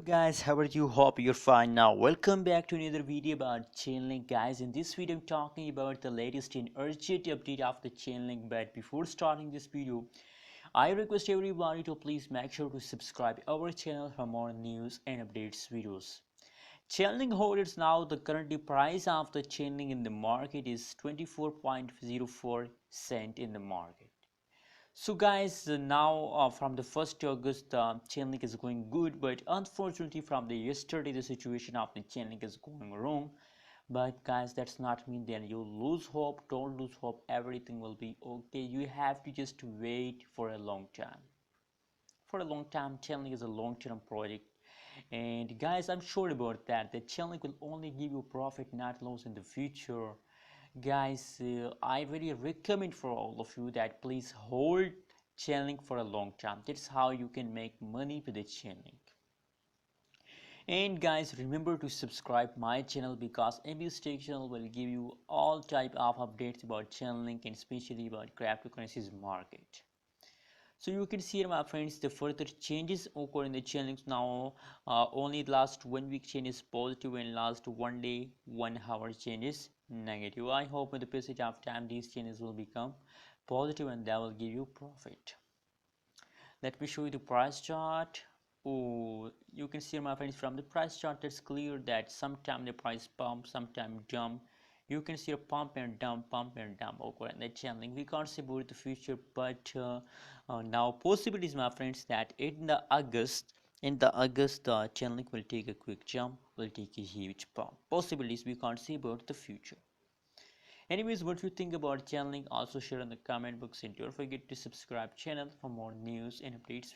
Guys, how are you? Hope you're fine. Now welcome back to another video about Chainlink. Guys, in this video I'm talking about the latest and urgent update of the Chainlink. But before starting this video, I request everybody to please make sure to subscribe our channel for more news and updates videos. Chainlink holders, now the currently price of the Chainlink in the market is 24.04 cent in the market. So guys, now from the 1st August, Chainlink is going good, but unfortunately from the yesterday the situation of the Chainlink is going wrong. But guys, that's not mean that you lose hope. Don't lose hope, everything will be okay. You have to just wait for a long time. For a long time, Chainlink is a long-term project, and guys, I'm sure about that Chainlink will only give you profit, not loss in the future. Guys, I really recommend for all of you that please hold Chainlink for a long time. That's how you can make money with the Chainlink. And guys, remember to subscribe my channel because this channel will give you all type of updates about Chainlink and especially about cryptocurrencies market. So you can see here, my friends, the further changes occur in the Chainlinks now. Only last 1 week change is positive and last 1 day 1 hour change is negative. I hope with the passage of time these changes will become positive and that will give you profit. Let me show you the price chart. Oh, you can see, my friends, from the price chart it's clear that sometime the price pump, sometime dump. You can see a pump and dump okay, and the Chainlink. We can't see about the future, but now possibilities, my friends, that in the August Chainlink will take a quick jump, will take a huge pump. Possibilities we can't see about the future. Anyways, what you think about Chainlink, also share in the comment box, and don't forget to subscribe channel for more news and updates.